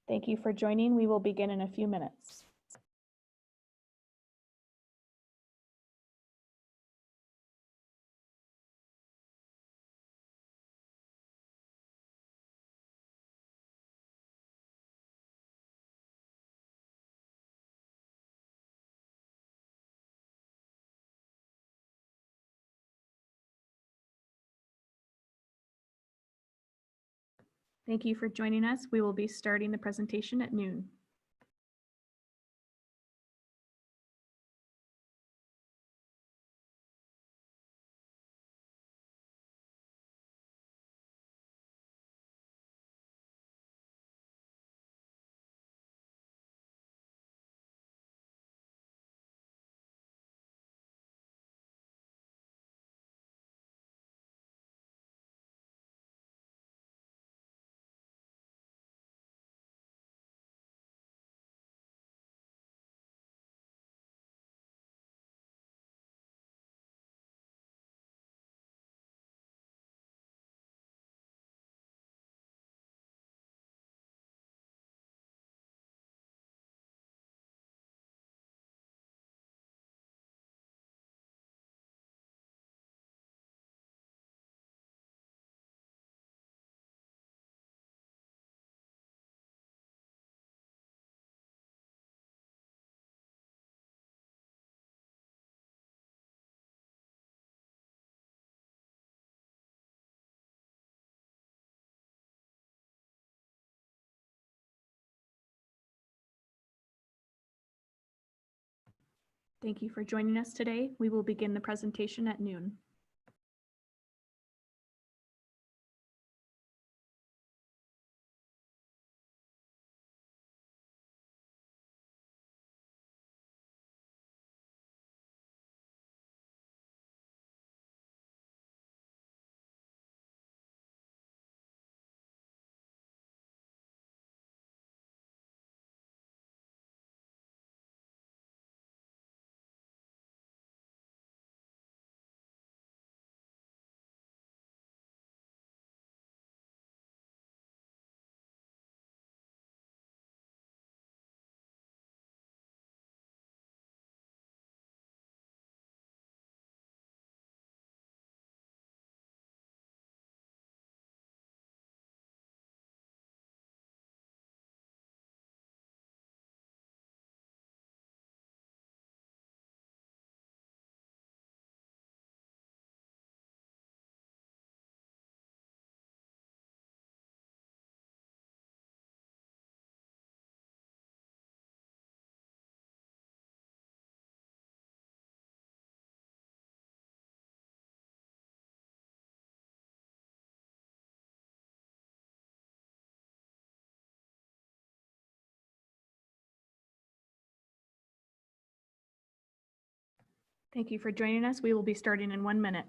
Thank you for joining. We will begin in a few minutes. Thank you for joining us. We will be starting the presentation at noon. Thank you for joining us today. We will begin the presentation at noon. Thank you for joining us. We will be starting in 1 minute.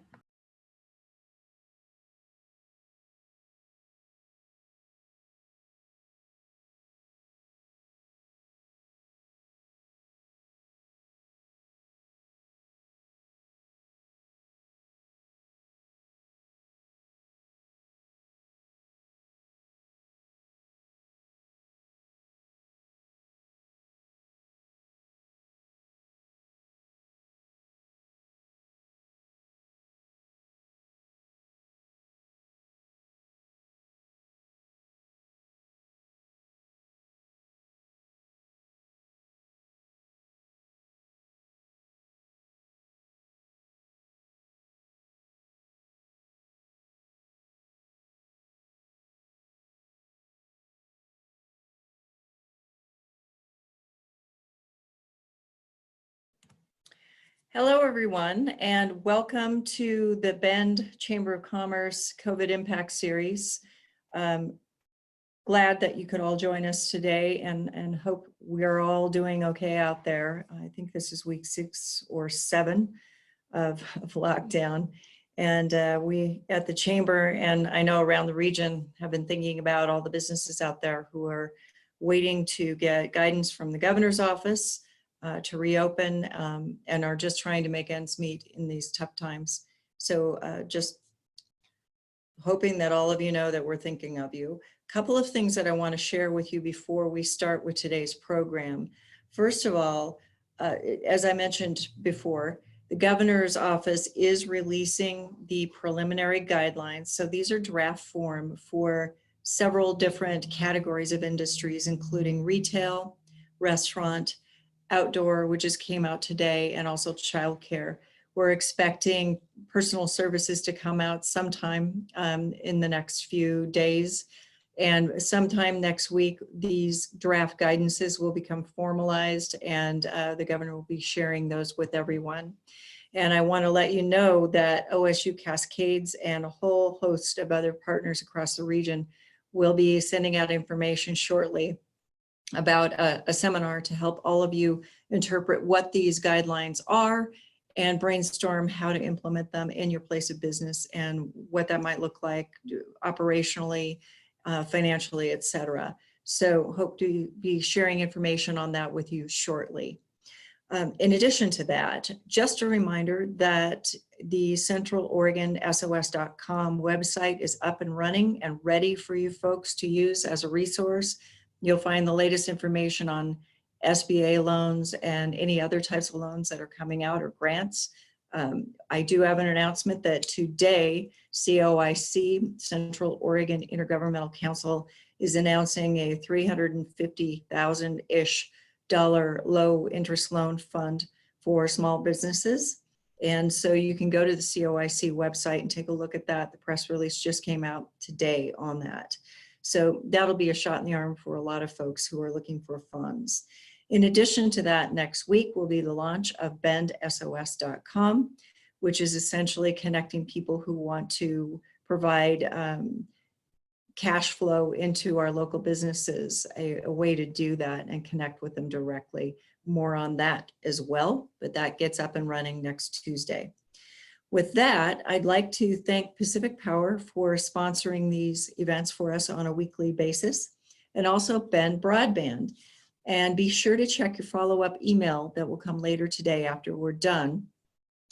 Hello, everyone, and welcome to the Bend Chamber of Commerce COVID Impact Series. Glad that you could all join us today and hope we are all doing okay out there. I think this is week 6 or 7 of lockdown. And we at the Chamber, and I know around the region, have been thinking about all the businesses out there who are waiting to get guidance from the governor's office to reopen and are just trying to make ends meet in these tough times. So just hoping that all of you know that we're thinking of you. A couple of things that I want to share with you before we start with today's program. First of all, as I mentioned before, the governor's office is releasing the preliminary guidelines. So these are draft form for several different categories of industries, including retail, restaurant, outdoor, which just came out today, and also childcare. We're expecting personal services to come out sometime in the next few days. And sometime next week, these draft guidances will become formalized, and the governor will be sharing those with everyone. And I want to let you know that OSU Cascades and a whole host of other partners across the region will be sending out information shortly about a seminar to help all of you interpret what these guidelines are and brainstorm how to implement them in your place of business and what that might look like operationally, financially, et cetera. So hope to be sharing information on that with you shortly. In addition to that, just a reminder that the Central Oregon SOS.com website is up and running and ready for you folks to use as a resource. You'll find the latest information on SBA loans and any other types of loans that are coming out or grants. I do have an announcement that today, COIC, Central Oregon Intergovernmental Council, is announcing a $350,000-ish low interest loan fund for small businesses. And so you can go to the COIC website and take a look at that. The press release just came out today on that. So that'll be a shot in the arm for a lot of folks who are looking for funds. In addition to that, next week will be the launch of bendsos.com, which is essentially connecting people who want to provide cash flow into our local businesses, a way to do that and connect with them directly. More on that as well, but that gets up and running next Tuesday. With that, I'd like to thank Pacific Power for sponsoring these events for us on a weekly basis, and also Bend Broadband. And be sure to check your follow-up email that will come later today after we're done.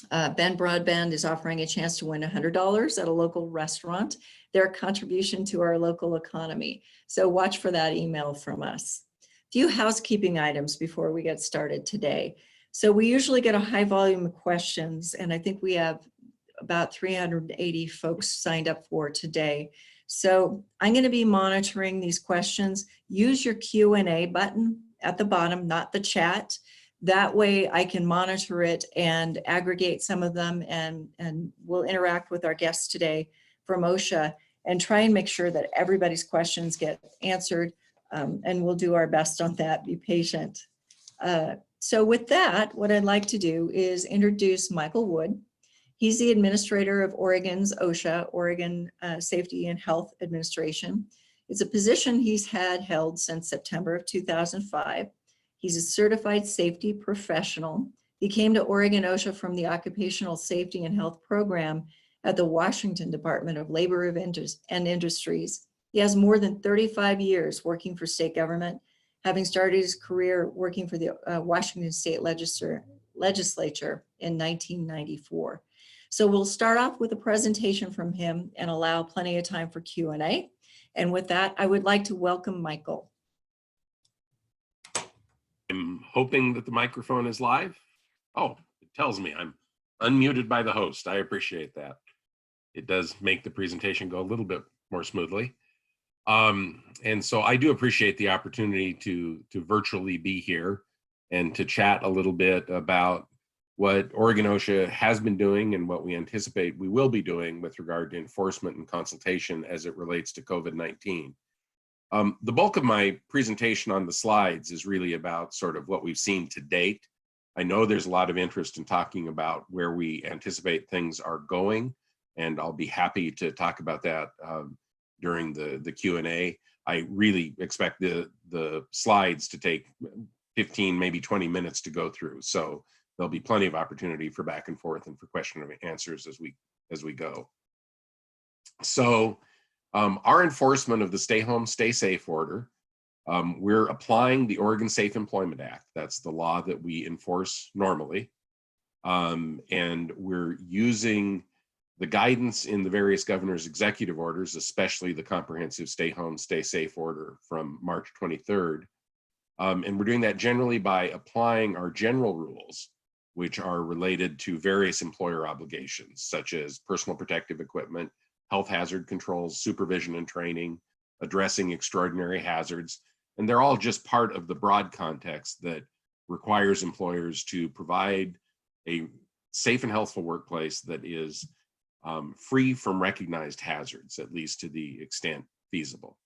Bend Broadband is offering a chance to win $100 at a local restaurant, their contribution to our local economy. So watch for that email from us. A few housekeeping items before we get started today. So we usually get a high volume of questions, and I think we have about 380 folks signed up for today. So I'm going to be monitoring these questions. Use your Q&A button at the bottom, not the chat. That way I can monitor it and aggregate some of them, and we'll interact with our guests today from OSHA and try and make sure that everybody's questions get answered, and we'll do our best on that. Be patient. So with that, what I'd like to do is introduce Michael Wood. He's the administrator of Oregon's OSHA, Oregon Safety and Health Administration. It's a position he's held since September of 2005. He's a certified safety professional. He came to Oregon OSHA from the Occupational Safety and Health Program at the Washington Department of Labor and Industries. He has more than 35 years working for state government, having started his career working for the Washington State Legislature in 1994. So we'll start off with a presentation from him and allow plenty of time for Q&A. And with that, I would like to welcome Michael. I'm hoping that the microphone is live. Oh, it tells me I'm unmuted by the host. I appreciate that. It does make the presentation go a little bit more smoothly. And so I do appreciate the opportunity to virtually be here and to chat a little bit about what Oregon OSHA has been doing and what we anticipate we will be doing with regard to enforcement and consultation as it relates to COVID-19. The bulk of my presentation on the slides is really about sort of what we've seen to date. I know there's a lot of interest in talking about where we anticipate things are going, and I'll be happy to talk about that during the Q&A. I really expect the slides to take 15, maybe 20 minutes to go through. So there'll be plenty of opportunity for back and forth and for question and answers as we go. So our enforcement of the Stay Home, Stay Safe order, we're applying the Oregon Safe Employment Act. That's the law that we enforce normally. And we're using the guidance in the various governor's executive orders, especially the comprehensive stay home, stay safe order from March 23rd. And we're doing that generally by applying our general rules, which are related to various employer obligations, such as personal protective equipment, health hazard controls, supervision and training, addressing extraordinary hazards. And they're all just part of the broad context that requires employers to provide a safe and healthful workplace that is free from recognized hazards, at least to the extent feasible.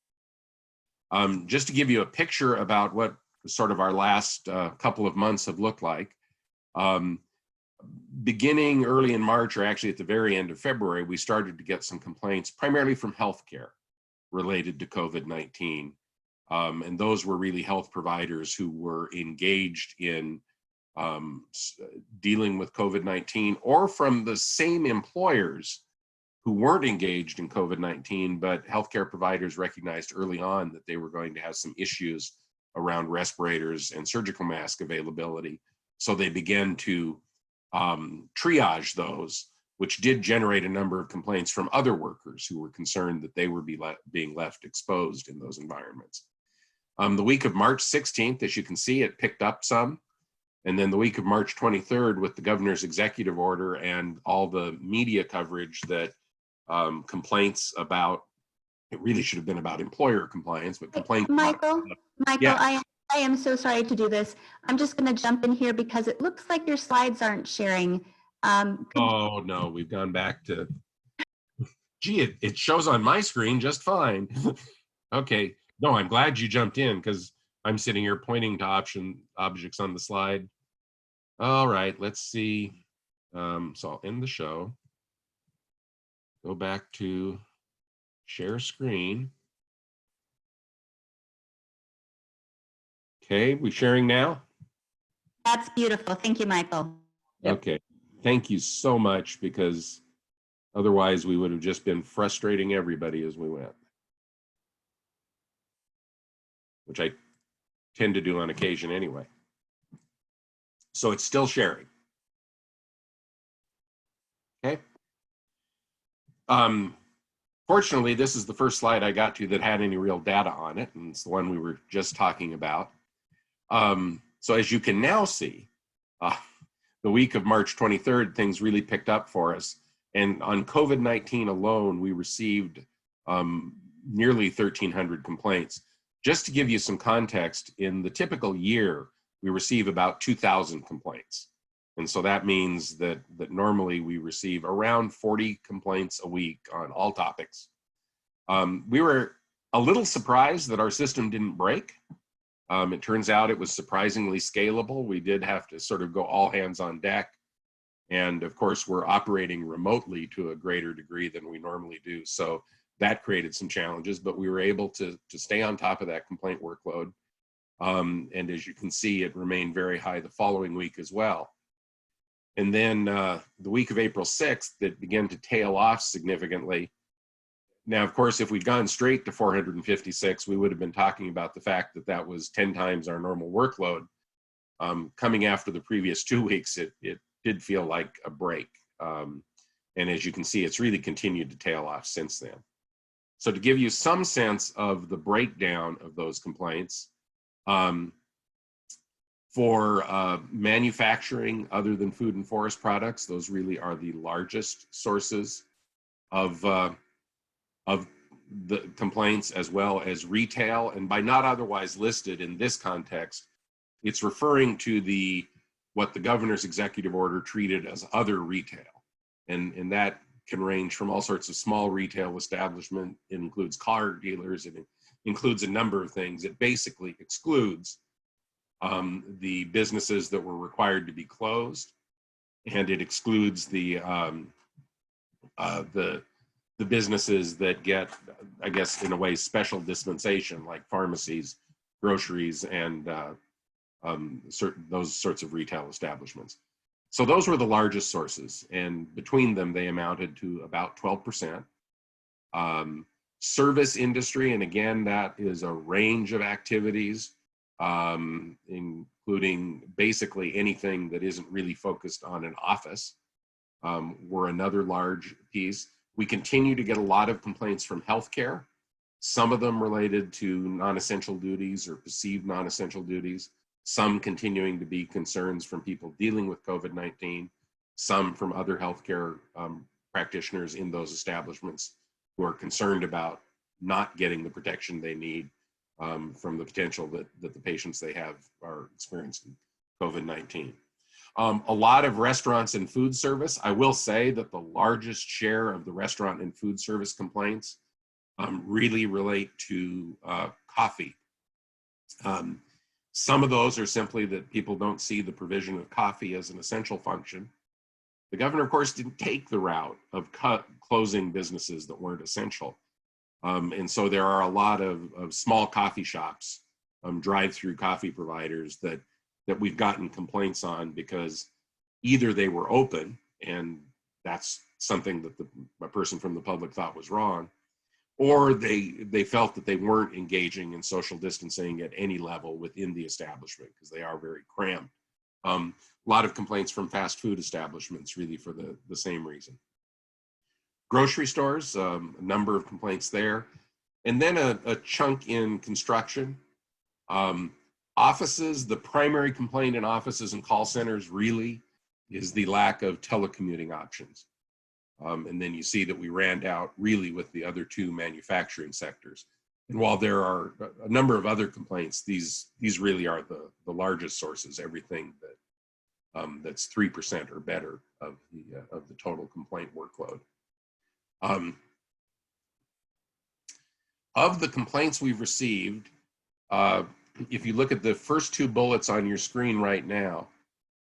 Just to give you a picture about what sort of our last couple of months have looked like, beginning early in March, or actually at the very end of February, we started to get some complaints, primarily from healthcare related to COVID-19. And those were really health providers who were engaged in dealing with COVID-19, or from the same employers who weren't engaged in COVID-19, but healthcare providers recognized early on that they were going to have some issues around respirators and surgical mask availability. So they began to triage those, which did generate a number of complaints from other workers who were concerned that they were being left exposed in those environments. The week of March 16th, as you can see, it picked up some. And then the week of March 23rd, with the governor's executive order and all the media coverage that complaints about, it really should have been about employer compliance, but complaints. Michael, Yeah. I am so sorry to do this. I'm just going to jump in here because it looks like your slides aren't sharing. Oh, no, we've gone back to, gee, it shows on my screen just fine. Okay, no, I'm glad you jumped in because I'm sitting here pointing to objects on the slide. All right, let's see. So I'll end the show. Go back to share screen. Okay, we sharing now? That's beautiful. Thank you, Michael. Yep. Okay, thank you so much, because otherwise we would have just been frustrating everybody as we went, which I tend to do on occasion anyway. So it's still sharing. Okay. Fortunately, this is the first slide I got to that had any real data on it, and it's the one we were just talking about. So as you can now see, the week of March 23rd, things really picked up for us. And on COVID-19 alone, we received nearly 1,300 complaints. Just to give you some context, in the typical year, we receive about 2,000 complaints. And so that means that normally we receive around 40 complaints a week on all topics. We were a little surprised that our system didn't break. It turns out it was surprisingly scalable. We did have to sort of go all hands on deck. And of course, we're operating remotely to a greater degree than we normally do. So that created some challenges, but we were able to stay on top of that complaint workload. And as you can see, it remained very high the following week as well. And then the week of April 6th, it began to tail off significantly. Now, of course, if we'd gone straight to 456, we would have been talking about the fact that that was 10 times our normal workload. Coming after the previous 2 weeks, it did feel like a break. And as you can see, it's really continued to tail off since then. So to give you some sense of the breakdown of those complaints, for manufacturing other than food and forest products, those really are the largest sources of the complaints, as well as retail. And by not otherwise listed in this context, it's referring to what the governor's executive order treated as other retail. And that can range from all sorts of small retail establishment. It includes car dealers, it includes a number of things. It basically excludes the businesses that were required to be closed, and it excludes the businesses that get, I guess, in a way, special dispensation, like pharmacies, groceries, and those sorts of retail establishments. So those were the largest sources, and between them, they amounted to about 12%. Service industry, and again, that is a range of activities, including basically anything that isn't really focused on an office. were another large piece. We continue to get a lot of complaints from healthcare, some of them related to non-essential duties or perceived non-essential duties, some continuing to be concerns from people dealing with COVID-19, some from other healthcare practitioners in those establishments who are concerned about not getting the protection they need from the potential that the patients they have are experiencing COVID-19. A lot of restaurants and food service. I will say that the largest share of the restaurant and food service complaints really relate to coffee. Some of those are simply that people don't see the provision of coffee as an essential function. The governor, of course, didn't take the route of closing businesses that weren't essential. And so there are a lot of small coffee shops, drive-through coffee providers that we've gotten complaints on because either they were open, and that's something that a person from the public thought was wrong, or they felt that they weren't engaging in social distancing at any level within the establishment because they are very cramped. A lot of complaints from fast food establishments really for the same reason. Grocery stores, a number of complaints there. And then a chunk in construction. Offices, the primary complaint in offices and call centers really is the lack of telecommuting options. And then you see that we ran out really with the other two manufacturing sectors. And while there are a number of other complaints, these really are the largest sources, everything that's 3% or better of the total complaint workload. Of the complaints we've received, if you look at the first two bullets on your screen right now,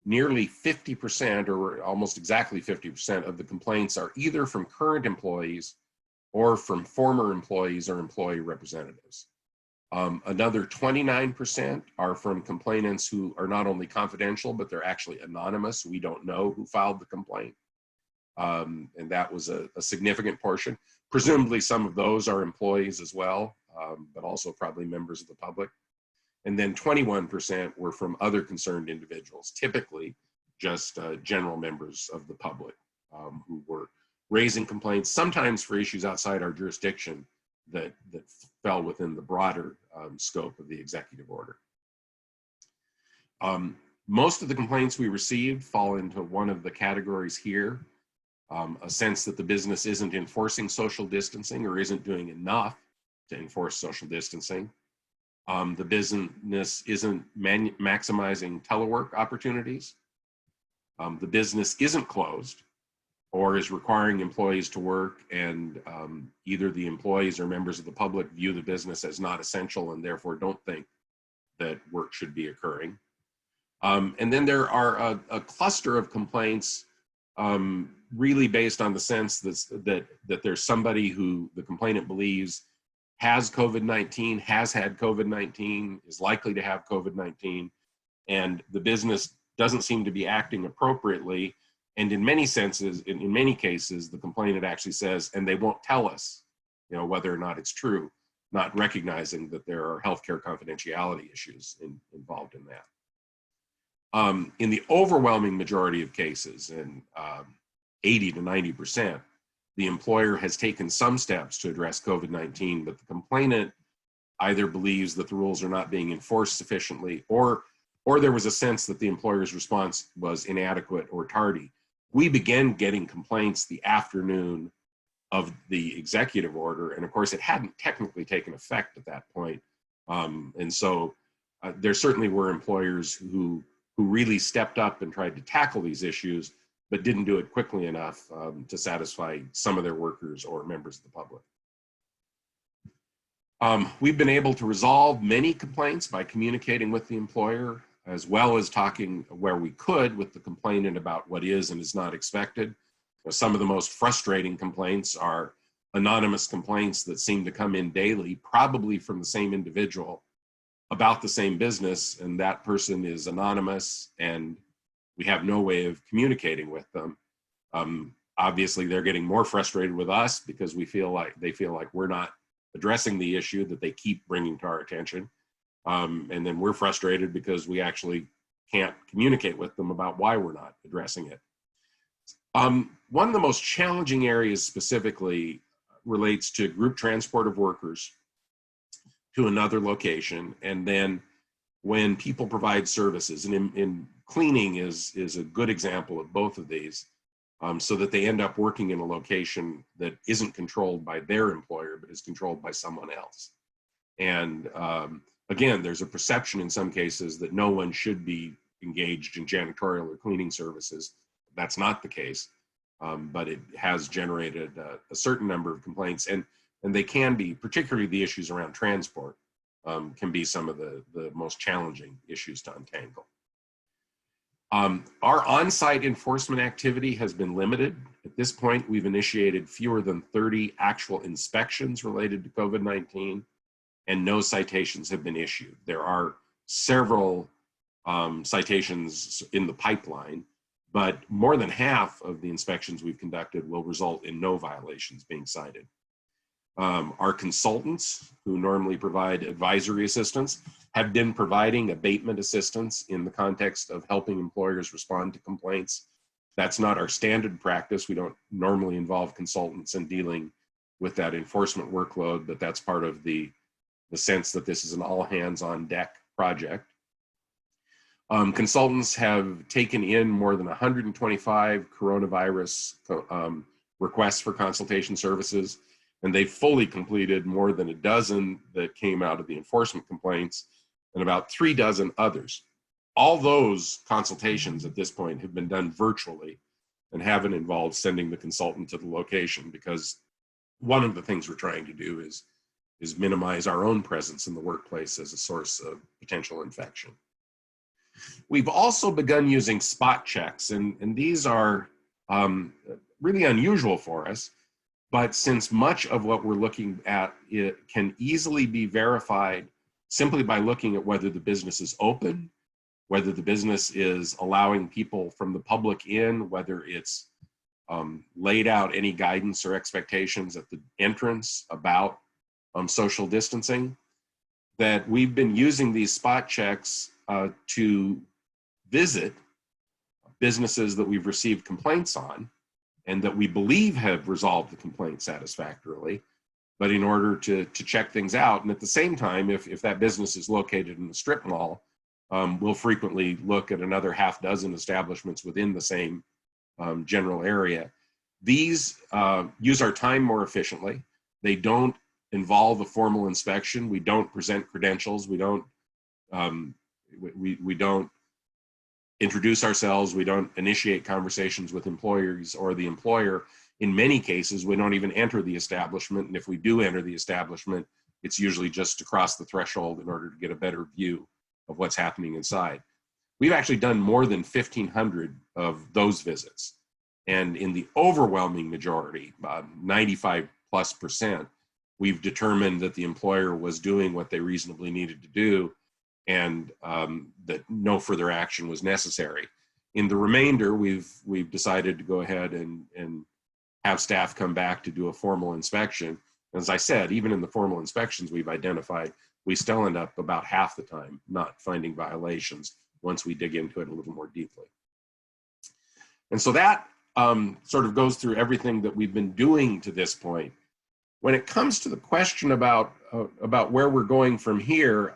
nearly 50% or almost exactly 50% of the complaints are either from current employees or from former employees or employee representatives. Another 29% are from complainants who are not only confidential, but they're actually anonymous. We don't know who filed the complaint. And that was a significant portion. Presumably some of those are employees as well, but also probably members of the public. And then 21% were from other concerned individuals, typically just general members of the public who were raising complaints, sometimes for issues outside our jurisdiction that fell within the broader scope of the executive order. Most of the complaints we received fall into one of the categories here, a sense that the business isn't enforcing social distancing or isn't doing enough to enforce social distancing. The business isn't maximizing telework opportunities. The business isn't closed or is requiring employees to work, and either the employees or members of the public view the business as not essential and therefore don't think that work should be occurring. And then there are a cluster of complaints really based on the sense that there's somebody who the complainant believes has COVID-19, has had COVID-19, is likely to have COVID-19, and the business doesn't seem to be acting appropriately. And in many senses, in many cases, the complainant actually says, and they won't tell us, whether or not it's true, not recognizing that there are healthcare confidentiality issues involved in that. In the overwhelming majority of cases, and 80 to 90%, the employer has taken some steps to address COVID-19, but the complainant either believes that the rules are not being enforced sufficiently, or there was a sense that the employer's response was inadequate or tardy. We began getting complaints the afternoon of the executive order, and of course it hadn't technically taken effect at that point. And so there certainly were employers who really stepped up and tried to tackle these issues, but didn't do it quickly enough to satisfy some of their workers or members of the public. We've been able to resolve many complaints by communicating with the employer, as well as talking where we could with the complainant about what is and is not expected. Some of the most frustrating complaints are anonymous complaints that seem to come in daily, probably from the same individual about the same business, and that person is anonymous and we have no way of communicating with them. Obviously, they're getting more frustrated with us because they feel like we're not addressing the issue that they keep bringing to our attention. And then we're frustrated because we actually can't communicate with them about why we're not addressing it. One of the most challenging areas specifically relates to group transport of workers to another location, and then when people provide services, and in cleaning is a good example of both of these, so that they end up working in a location that isn't controlled by their employer, but is controlled by someone else. And again, there's a perception in some cases that no one should be engaged in janitorial or cleaning services. That's not the case, but it has generated a certain number of complaints, and they can be, particularly the issues around transport, can be some of the most challenging issues to untangle. Our on-site enforcement activity has been limited. At this point, we've initiated fewer than 30 actual inspections related to COVID-19, and no citations have been issued. There are several citations in the pipeline, but more than half of the inspections we've conducted will result in no violations being cited. Our consultants, who normally provide advisory assistance, have been providing abatement assistance in the context of helping employers respond to complaints. That's not our standard practice. We don't normally involve consultants in dealing with that enforcement workload, but that's part of the sense that this is an all hands on deck project. Consultants have taken in more than 125 coronavirus requests for consultation services, and they've fully completed more than a dozen that came out of the enforcement complaints and about 3 dozen others. All those consultations at this point have been done virtually and haven't involved sending the consultant to the location, because one of the things we're trying to do is minimize our own presence in the workplace as a source of potential infection. We've also begun using spot checks, and these are really unusual for us, but since much of what we're looking at can easily be verified simply by looking at whether the business is open, whether the business is allowing people from the public in, whether it's laid out any guidance or expectations at the entrance about social distancing, that we've been using these spot checks to visit businesses that we've received complaints on and that we believe have resolved the complaint satisfactorily, but in order to check things out. And at the same time, if that business is located in a strip mall, we'll frequently look at another half dozen establishments within the same general area. These use our time more efficiently. They don't involve a formal inspection. We don't present credentials. We don't we don't introduce ourselves. We don't initiate conversations with employers or the employer. In many cases, we don't even enter the establishment. And if we do enter the establishment, it's usually just to cross the threshold in order to get a better view of what's happening inside. We've actually done more than 1,500 of those visits. And in the overwhelming majority, 95+%, we've determined that the employer was doing what they reasonably needed to do, and that no further action was necessary. In the remainder, we've decided to go ahead and have staff come back to do a formal inspection. As I said, even in the formal inspections we've identified, we still end up about half the time not finding violations once we dig into it a little more deeply. And so that sort of goes through everything that we've been doing to this point. When it comes to the question about where we're going from here,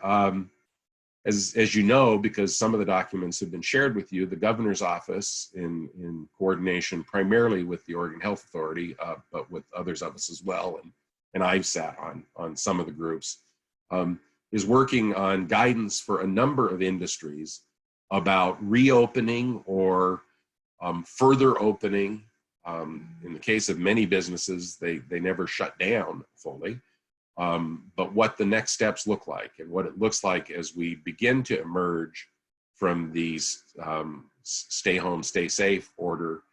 as you know, because some of the documents have been shared with you, the governor's office, in coordination primarily with the Oregon Health Authority, but with others of us as well, and I've sat on some of the groups, is working on guidance for a number of industries about reopening or further opening. In the case of many businesses, they never shut down fully. But what the next steps look like and what it looks like as we begin to emerge from these stay home, stay safe order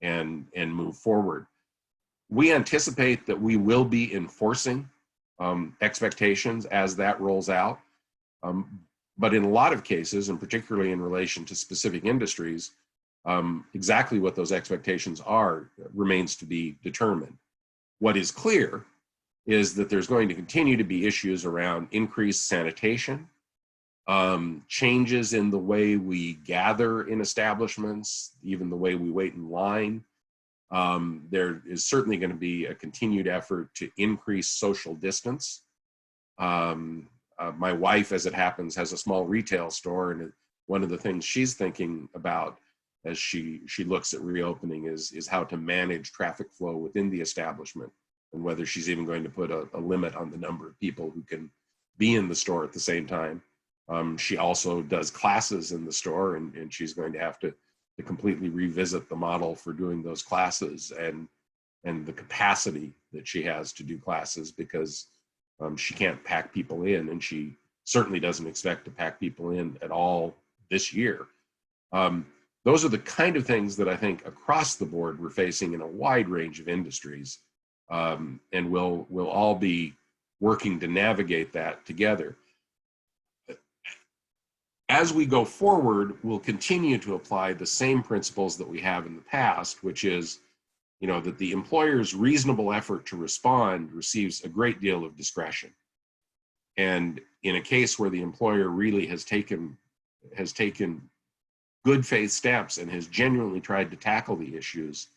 and move forward. We anticipate that we will be enforcing expectations as that rolls out. But in a lot of cases, and particularly in relation to specific industries, exactly what those expectations are remains to be determined. What is clear is that there's going to continue to be issues around increased sanitation, changes in the way we gather in establishments, even the way we wait in line There is certainly going to be a continued effort to increase social distance. My wife, as it happens, has a small retail store, and one of the things she's thinking about as she looks at reopening is how to manage traffic flow within the establishment, and whether she's even going to put a limit on the number of people who can be in the store at the same time. She also does classes in the store, and she's going to have to completely revisit the model for doing those classes and the capacity that she has to do classes, because she can't pack people in, and she certainly doesn't expect to pack people in at all this year. Those are the kind of things that I think across the board we're facing in a wide range of industries, and we'll all be working to navigate that together. As we go forward, we'll continue to apply the same principles that we have in the past, which is, that the employer's reasonable effort to respond receives a great deal of discretion. And in a case where the employer really has taken good faith steps and has genuinely tried to tackle the issues,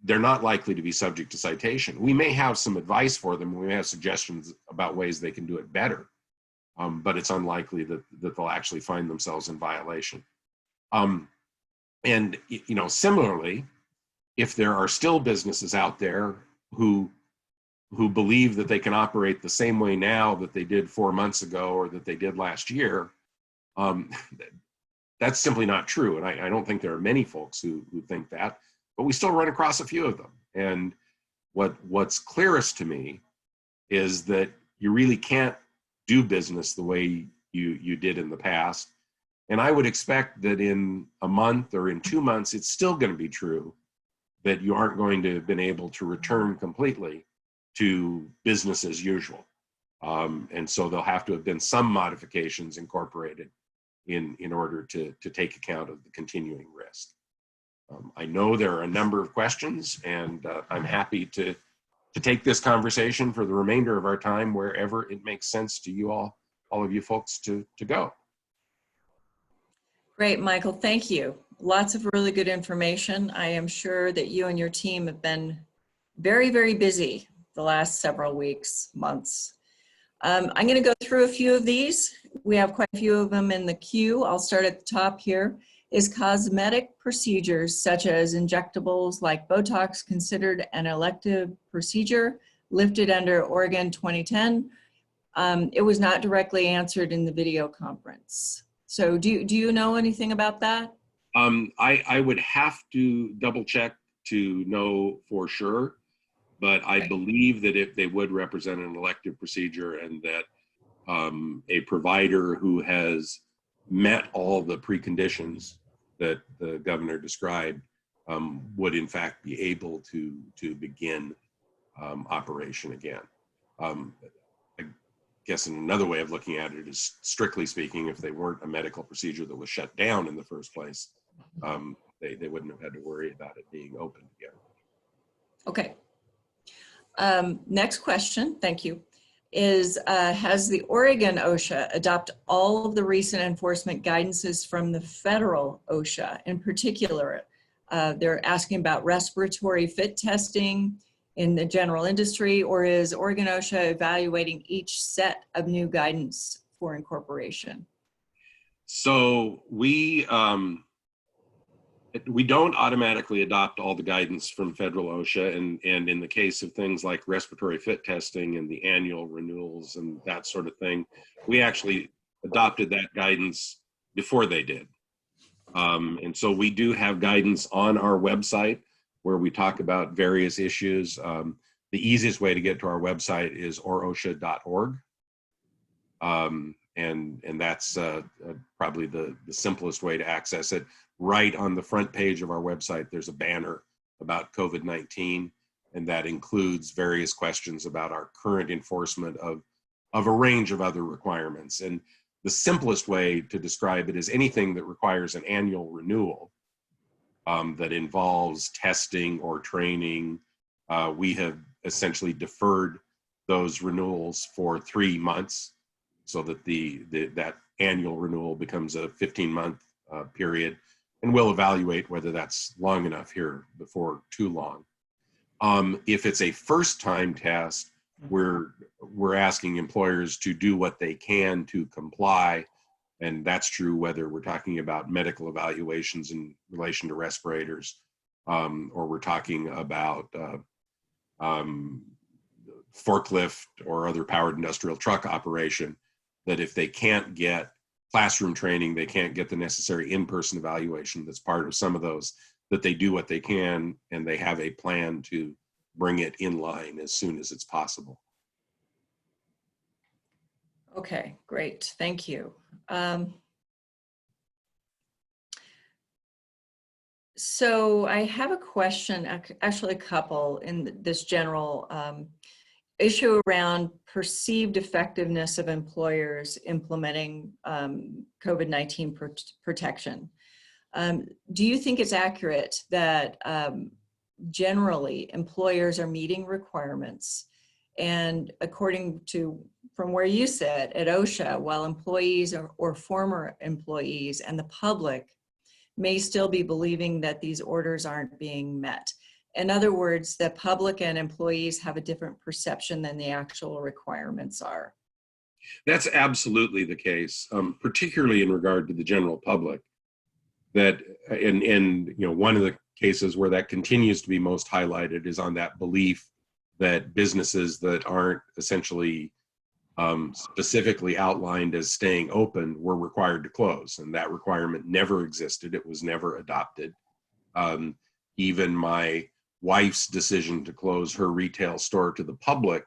they're not likely to be subject to citation. We may have some advice for them. We may have suggestions about ways they can do it better, but it's unlikely that they'll actually find themselves in violation. And similarly, if there are still businesses out there who believe that they can operate the same way now that they did 4 months ago or that they did last year, that's simply not true. And I don't think there are many folks who think that, but we still run across a few of them. And what's clearest to me is that you really can't do business the way you did in the past. And I would expect that in a month or in 2 months, it's still going to be true that you aren't going to have been able to return completely to business as usual. And so there'll have to have been some modifications incorporated in order to take account of the continuing risk. I know there are a number of questions, and I'm happy to take this conversation for the remainder of our time wherever it makes sense to you all of you folks to go. Great, Michael, thank you. Lots of really good information. I am sure that you and your team have been very, very busy the last several weeks, months. I'm going to go through a few of these. We have quite a few of them in the queue. I'll start at the top here. Is cosmetic procedures such as injectables like Botox considered an elective procedure lifted under Oregon 2010? It was not directly answered in the video conference. So do you know anything about that? I would have to double check to know for sure, but I believe that if they would represent an elective procedure, and that a provider who has met all the preconditions that the governor described would in fact be able to begin operation again. I guess another way of looking at it is, strictly speaking, if they weren't a medical procedure that was shut down in the first place, they wouldn't have had to worry about it being opened again. Okay. Next question, thank you, is has the Oregon OSHA adopt all of the recent enforcement guidances from the federal OSHA? In particular, they're asking about respiratory fit testing in the general industry, or is Oregon OSHA evaluating each set of new guidance for incorporation? So we don't automatically adopt all the guidance from federal OSHA, and in the case of things like respiratory fit testing and the annual renewals and that sort of thing, we actually adopted that guidance before they did. And so we do have guidance on our website where we talk about various issues. The easiest way to get to our website is orosha.org. And that's probably the simplest way to access it. Right on the front page of our website, there's a banner about COVID-19, and that includes various questions about our current enforcement of a range of other requirements. And the simplest way to describe it is anything that requires an annual renewal that involves testing or training. We have essentially deferred those renewals for 3 months so that that annual renewal becomes a 15-month period. and we'll evaluate whether that's long enough here before too long. If it's a first-time test, we're asking employers to do what they can to comply, and that's true whether we're talking about medical evaluations in relation to respirators, or we're talking about forklift or other powered industrial truck operation, that if they can't get classroom training, they can't get the necessary in-person evaluation that's part of some of those, that they do what they can and they have a plan to bring it in line as soon as it's possible. Okay, great. Thank you. So I have a question, actually a couple, in this general issue around perceived effectiveness of employers implementing COVID-19 protection. Do you think it's accurate that generally employers are meeting requirements? And according to, from where you sit at OSHA, while employees or former employees and the public may still be believing that these orders aren't being met. In other words, the public and employees have a different perception than the actual requirements are. That's absolutely the case, particularly in regard to the general public. That, and you know, one of the cases where that continues to be most highlighted is on that belief that businesses that aren't essentially specifically outlined as staying open were required to close, and that requirement never existed. It was never adopted. Even my wife's decision to close her retail store to the public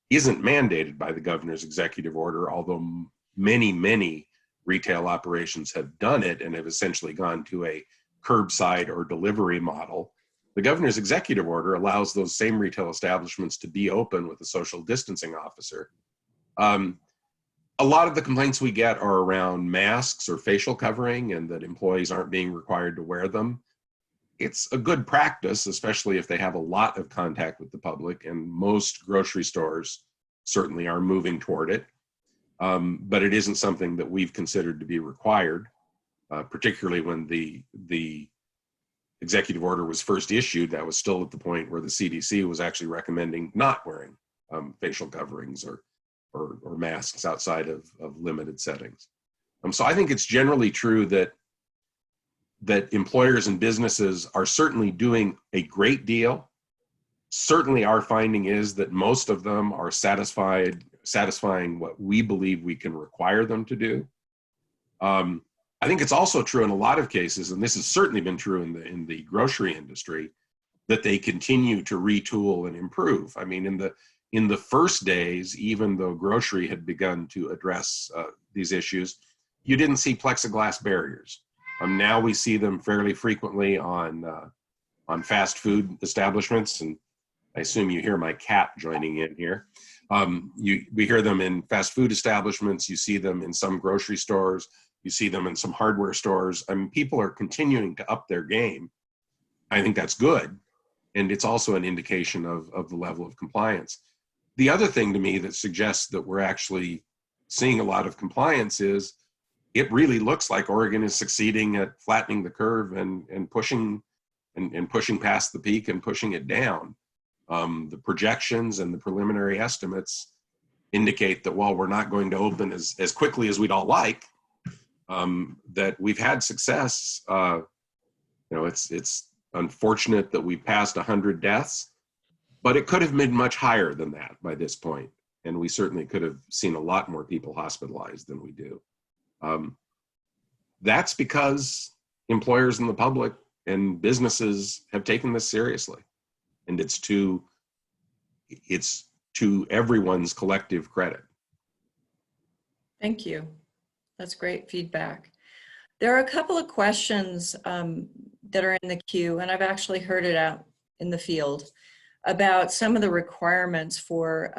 isn't mandated by the governor's executive order, although many retail operations have done it and have essentially gone to a curbside or delivery model. The governor's executive order allows those same retail establishments to be open with a social distancing officer. A lot of the complaints we get are around masks or facial covering and that employees aren't being required to wear them. It's a good practice, especially if they have a lot of contact with the public, and most grocery stores certainly are moving toward it. But it isn't something that we've considered to be required, particularly when the executive order was first issued. That was still at the point where the CDC was actually recommending not wearing facial coverings or masks outside of limited settings. So I think it's generally true that employers and businesses are certainly doing a great deal. Certainly our finding is that most of them are satisfying what we believe we can require them to do. I think it's also true in a lot of cases, and this has certainly been true in the grocery industry, that they continue to retool and improve. I mean, in the first days, even though grocery had begun to address these issues, you didn't see plexiglass barriers. Now we see them fairly frequently on fast food establishments, and I assume you hear my cat joining in here. We hear them in fast food establishments. You see them in some grocery stores. You see them in some hardware stores. I mean, people are continuing to up their game. I think that's good, and it's also an indication of the level of compliance. The other thing to me that suggests that we're actually seeing a lot of compliance is it really looks like Oregon is succeeding at flattening the curve and pushing past the peak and pushing it down. The projections and the preliminary estimates indicate that while we're not going to open as quickly as we'd all like, that we've had success. It's unfortunate that we passed 100 deaths, but it could have been much higher than that by this point. And we certainly could have seen a lot more people hospitalized than we do. That's because employers and the public and businesses have taken this seriously. And it's to everyone's collective credit. Thank you. That's great feedback. There are a couple of questions that are in the queue, and I've actually heard it out in the field about some of the requirements for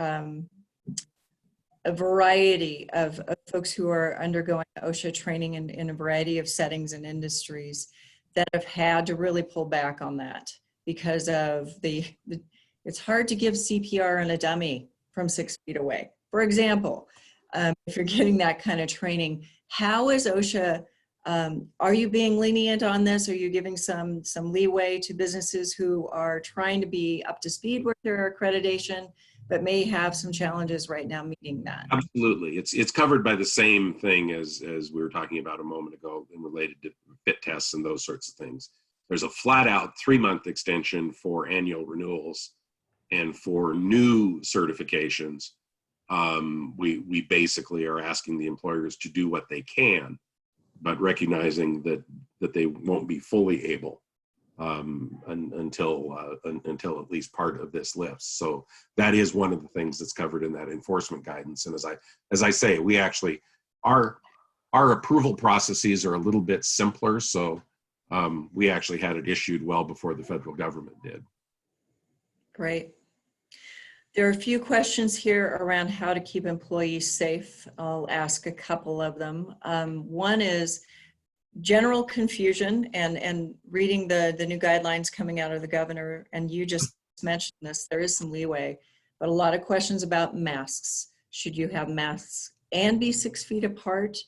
a variety of folks who are undergoing OSHA training in a variety of settings and industries that have had to really pull back on that because of it's hard to give CPR in a dummy from 6 feet away. For example, if you're getting that kind of training, how is OSHA Are you being lenient on this? Are you giving some leeway to businesses who are trying to be up to speed with their accreditation, but may have some challenges right now meeting that? Absolutely. It's covered by the same thing as we were talking about a moment ago and related to fit tests and those sorts of things. There's a flat out 3-month extension for annual renewals, and for new certifications, we basically are asking the employers to do what they can, but recognizing that they won't be fully able until at least part of this lifts. So that is one of the things that's covered in that enforcement guidance. And as I say, we actually our approval processes are a little bit simpler. So we actually had it issued well before the federal government did. Great. There are a few questions here around how to keep employees safe. I'll ask a couple of them. One is general confusion, and reading the new guidelines coming out of the governor, and you just mentioned this, there is some leeway, but a lot of questions about masks. Should you have masks and be 6 feet apart?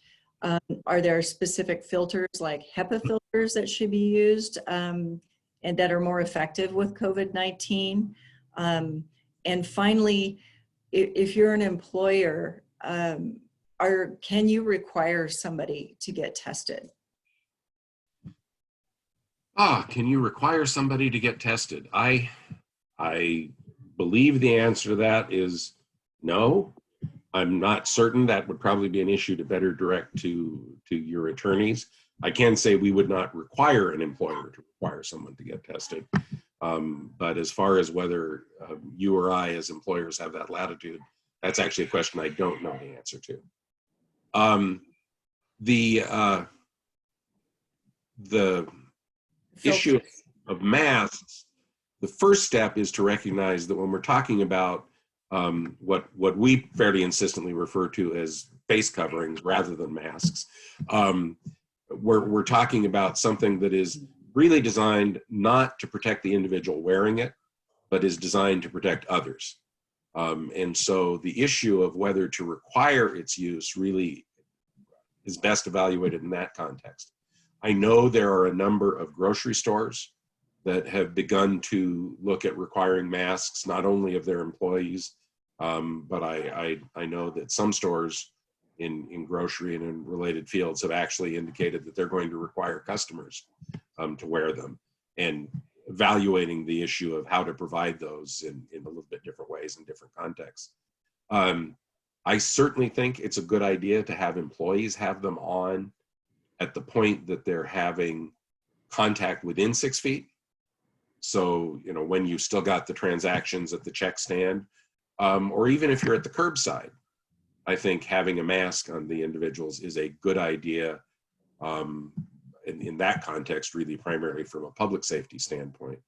Are there specific filters like HEPA filters that should be used and that are more effective with COVID-19? And finally, if you're an employer, can you require somebody to get tested? Can you require somebody to get tested? I believe the answer to that is no. I'm not certain. That would probably be an issue to better direct to your attorneys. I can say we would not require an employer to require someone to get tested. But as far as whether you or I as employers have that latitude, that's actually a question I don't know the answer to. The issue of masks, the first step is to recognize that when we're talking about what we fairly insistently refer to as face coverings rather than masks, we're talking about something that is really designed not to protect the individual wearing it, but is designed to protect others. And so the issue of whether to require its use really is best evaluated in that context. I know there are a number of grocery stores that have begun to look at requiring masks, not only of their employees, but I know that some stores in grocery and in related fields have actually indicated that they're going to require customers to wear them, and evaluating the issue of how to provide those in a little bit different ways in different contexts. I certainly think it's a good idea to have employees have them on at the point that they're having contact within 6 feet. So, you know, when you've still got the transactions at the check stand, or even if you're at the curbside, I think having a mask on the individuals is a good idea in that context, really primarily from a public safety standpoint.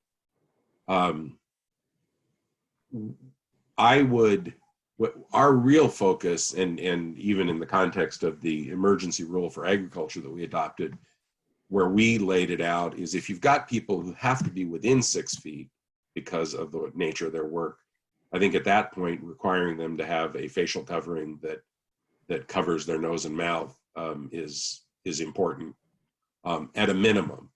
Our real focus, and even in the context of the emergency rule for agriculture that we adopted, where we laid it out, is if you've got people who have to be within 6 feet because of the nature of their work, I think at that point, requiring them to have a facial covering that covers their nose and mouth is important at a minimum.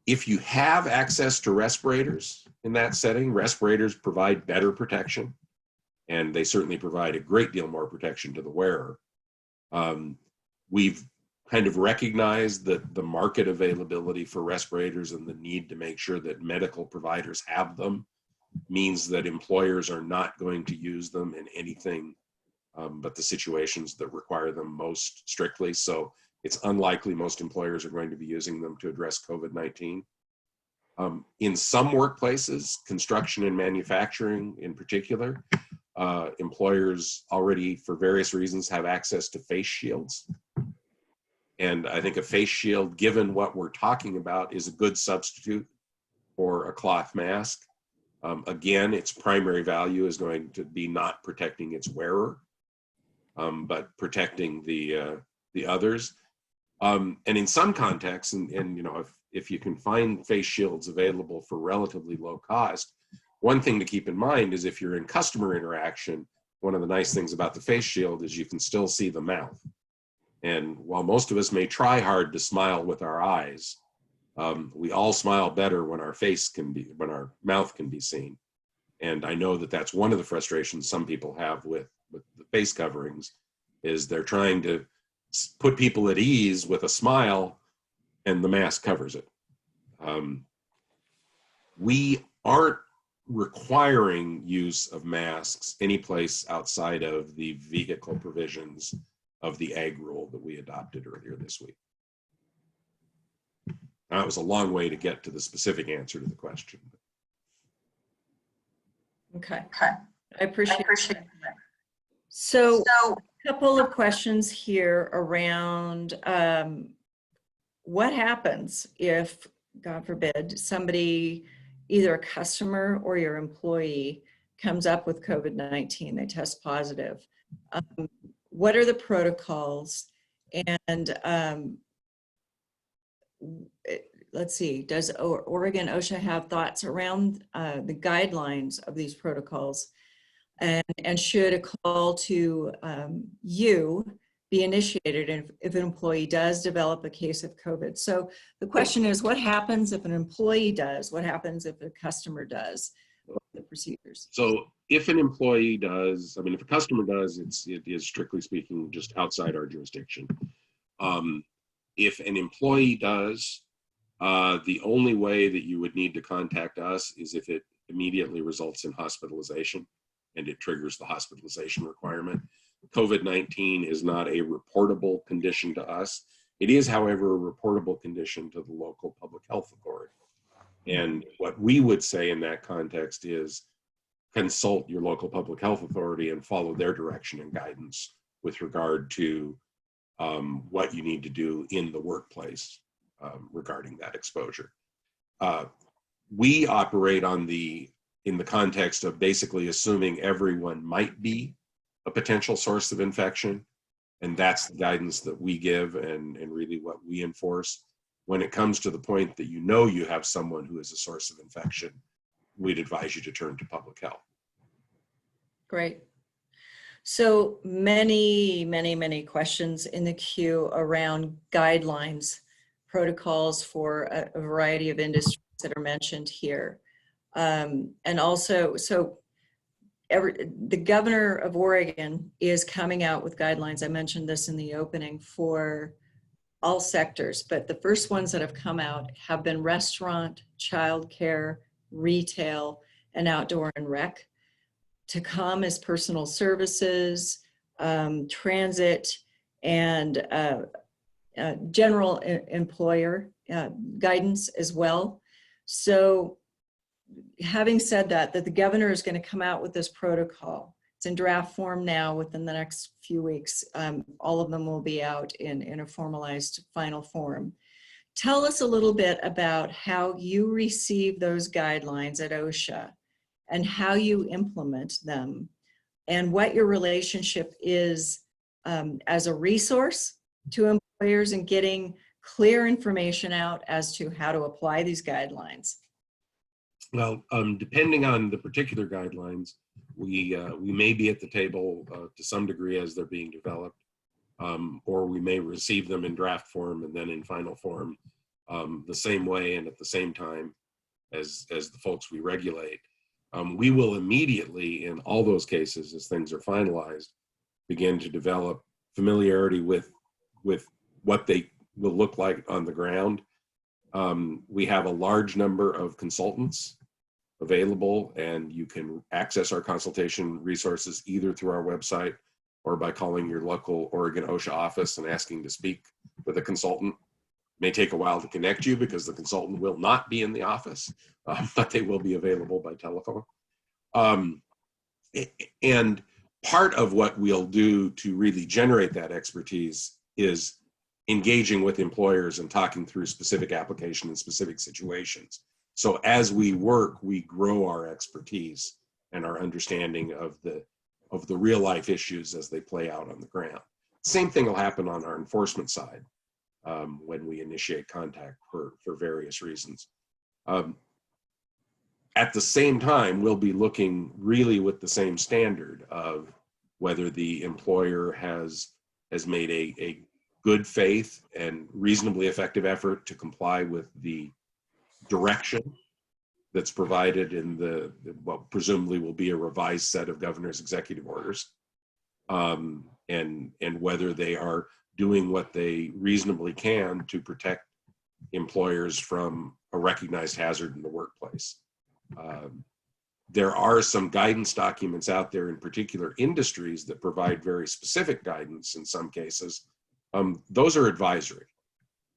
If you have access to respirators in that setting, respirators provide better protection, and they certainly provide a great deal more protection to the wearer. We've kind of recognized that the market availability for respirators and the need to make sure that medical providers have them means that employers are not going to use them in anything but the situations that require them most strictly. So it's unlikely most employers are going to be using them to address COVID-19. In some workplaces, construction and manufacturing in particular, employers already, for various reasons, have access to face shields. And I think a face shield, given what we're talking about, is a good substitute for a cloth mask. Again, its primary value is going to be not protecting its wearer, but protecting the others. And in some contexts, and you know, if you can find face shields available for relatively low cost, one thing to keep in mind is if you're in customer interaction, one of the nice things about the face shield is you can still see the mouth. And while most of us may try hard to smile with our eyes, we all smile better when when our mouth can be seen. And I know that that's one of the frustrations some people have with the face coverings, is they're trying to put people at ease with a smile and the mask covers it. We aren't requiring use of masks any place outside of the vehicle provisions of the ag rule that we adopted earlier this week. That was a long way to get to the specific answer to the question. Okay. I appreciate that. So a couple of questions here around what happens if, God forbid, somebody, either a customer or your employee, comes up with COVID-19, they test positive. What are the protocols? And let's see, does Oregon OSHA have thoughts around the guidelines of these protocols? And should a call to you be initiated if an employee does develop a case of COVID? So the question is, what happens if an employee does? What happens if a customer does? What are the procedures? So if an employee does, I mean, if a customer does, it is strictly speaking just outside our jurisdiction. If an employee does, the only way that you would need to contact us is if it immediately results in hospitalization and it triggers the hospitalization requirement. COVID-19 is not a reportable condition to us. It is, however, a reportable condition to the local public health authority. And what we would say in that context is consult your local public health authority and follow their direction and guidance with regard to what you need to do in the workplace regarding that exposure. We operate in the context of basically assuming everyone might be a potential source of infection. And that's the guidance that we give and really what we enforce. When it comes to the point that you know you have someone who is a source of infection, we'd advise you to turn to public health. Great. So many questions in the queue around guidelines, protocols for a variety of industries that are mentioned here. And also, the governor of Oregon is coming out with guidelines. I mentioned this in the opening for all sectors, but the first ones that have come out have been restaurant, childcare, retail, and outdoor and rec. To come is personal services, transit, and general employer guidance as well. So having said that the governor is going to come out with this protocol. It's in draft form now. Within the next few weeks, all of them will be out in a formalized final form. Tell us a little bit about how you receive those guidelines at OSHA and how you implement them, and what your relationship is as a resource to employers and getting clear information out as to how to apply these guidelines. Well, depending on the particular guidelines, we may be at the table to some degree as they're being developed, or we may receive them in draft form and then in final form the same way and at the same time as the folks we regulate. We will immediately, in all those cases, as things are finalized, begin to develop familiarity with what they will look like on the ground. We have a large number of consultants available, and you can access our consultation resources either through our website or by calling your local Oregon OSHA office and asking to speak with a consultant. It may take a while to connect you because the consultant will not be in the office, but they will be available by telephone. And part of what we'll do to really generate that expertise is engaging with employers and talking through specific application and specific situations. So as we work, we grow our expertise and our understanding of the real life issues as they play out on the ground. Same thing will happen on our enforcement side when we initiate contact for various reasons. At the same time, we'll be looking really with the same standard of whether the employer has made good faith and reasonably effective effort to comply with the direction that's provided in what presumably will be a revised set of governor's executive orders, and whether they are doing what they reasonably can to protect employers from a recognized hazard in the workplace. There are some guidance documents out there in particular industries that provide very specific guidance in some cases. Those are advisory.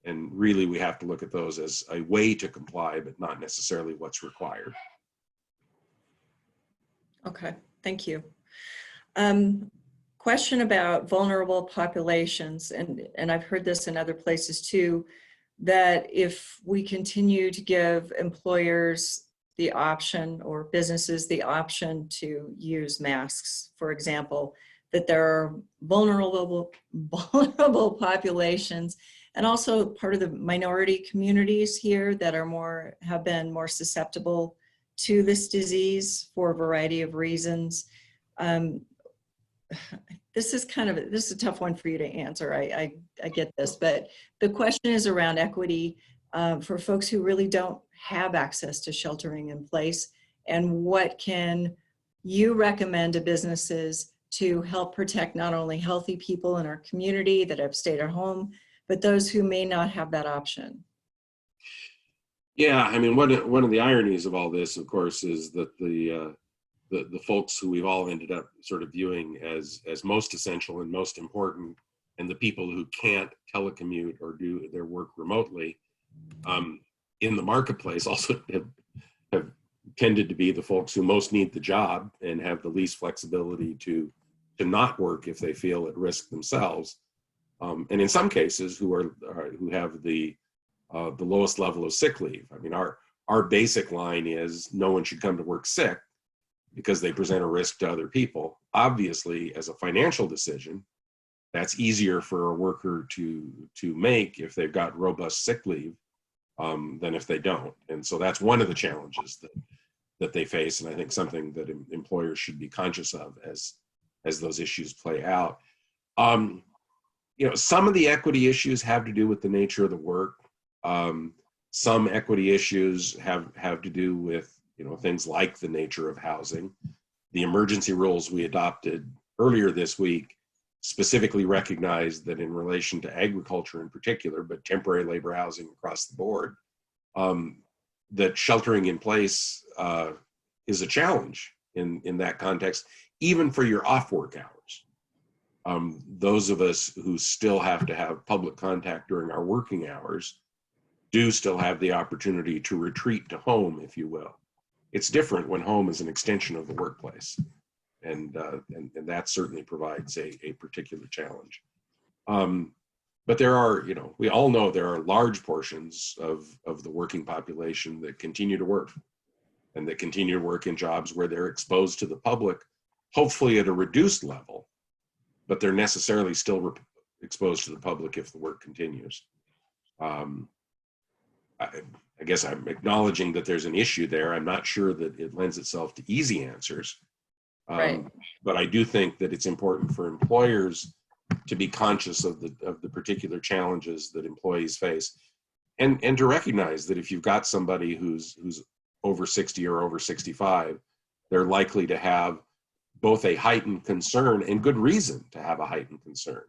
And really, we have to look at those as a way to comply, but not necessarily what's required. Okay, thank you. Question about vulnerable populations, and I've heard this in other places too, that if we continue to give employers the option or businesses the option to use masks, for example, that there are vulnerable populations and also part of the minority communities here that are have been more susceptible to this disease for a variety of reasons. This is a tough one for you to answer. I get this, but the question is around equity for folks who really don't have access to sheltering in place, and what can you recommend to businesses to help protect not only healthy people in our community that have stayed at home, but those who may not have that option? Yeah, I mean, one of the ironies of all this, of course, is that the folks who we've all ended up sort of viewing as most essential and most important, and the people who can't telecommute or do their work remotely in the marketplace also have tended to be the folks who most need the job and have the least flexibility to not work if they feel at risk themselves, and in some cases who have the lowest level of sick leave. I mean, our basic line is no one should come to work sick because they present a risk to other people. Obviously, as a financial decision, that's easier for a worker to make if they've got robust sick leave than if they don't. And so that's one of the challenges that they face, and I think something that employers should be conscious of as those issues play out. Some of the equity issues have to do with the nature of the work. Some equity issues have to do with things like the nature of housing. The emergency rules we adopted earlier this week specifically recognized that in relation to agriculture in particular, but temporary labor housing across the board, that sheltering in place is a challenge in that context, even for your off-work hours. Those of us who still have to have public contact during our working hours do still have the opportunity to retreat to home, if you will. It's different when home is an extension of the workplace, and that certainly provides a particular challenge. But there are, we all know there are large portions of the working population that continue to work, and that continue to work in jobs where they're exposed to the public, hopefully at a reduced level, but they're necessarily still exposed to the public if the work continues. I guess I'm acknowledging that there's an issue there. I'm not sure that it lends itself to easy answers. Right. But I do think that it's important for employers to be conscious of the particular challenges that employees face, and to recognize that if you've got somebody who's over 60 or over 65, they're likely to have both a heightened concern and good reason to have a heightened concern.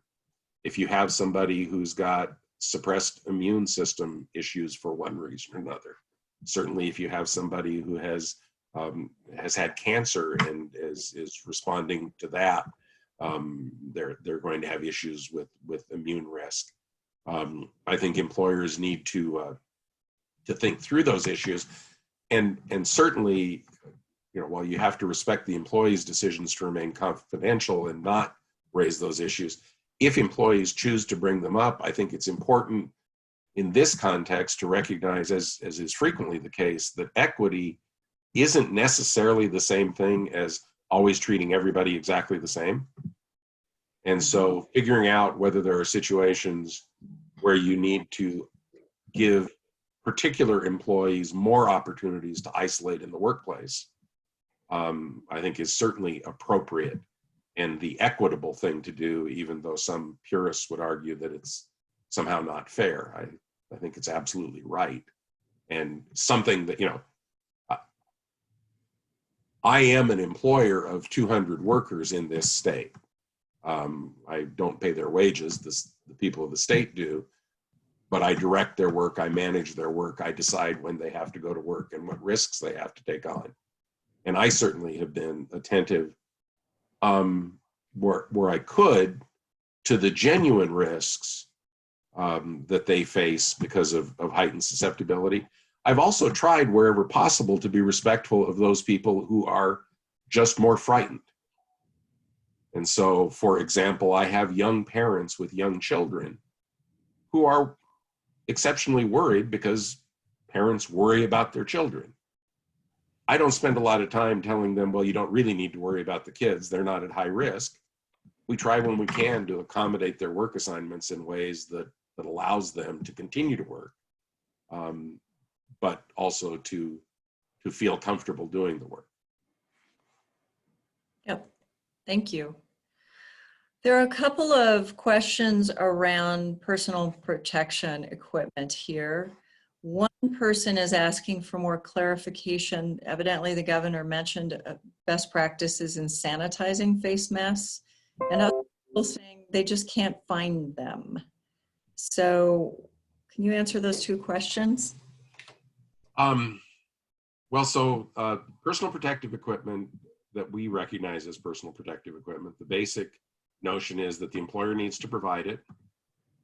If you have somebody who's got suppressed immune system issues for one reason or another, certainly if you have somebody who has had cancer and is responding to that, they're going to have issues with immune risk. I think employers need to think through those issues, and certainly, while you have to respect the employee's decisions to remain confidential and not raise those issues, if employees choose to bring them up, I think it's important in this context to recognize, as is frequently the case, that equity isn't necessarily the same thing as always treating everybody exactly the same. And so figuring out whether there are situations where you need to give particular employees more opportunities to isolate in the workplace, I think is certainly appropriate. and the equitable thing to do, even though some purists would argue that it's somehow not fair. I think it's absolutely right. And something that, I am an employer of 200 workers in this state. I don't pay their wages, the people of the state do, but I direct their work, I manage their work, I decide when they have to go to work and what risks they have to take on. And I certainly have been attentive where I could to the genuine risks that they face because of heightened susceptibility. I've also tried wherever possible to be respectful of those people who are just more frightened. And so, for example, I have young parents with young children who are exceptionally worried because parents worry about their children. I don't spend a lot of time telling them, well, you don't really need to worry about the kids. They're not at high risk. We try when we can to accommodate their work assignments in ways that allows them to continue to work, but also to feel comfortable doing the work. Yep, thank you. There are a couple of questions around personal protection equipment here. One person is asking for more clarification. Evidently, the governor mentioned best practices in sanitizing face masks, and other people saying they just can't find them. So can you answer those two questions? Personal protective equipment that we recognize as personal protective equipment, the basic notion is that the employer needs to provide it,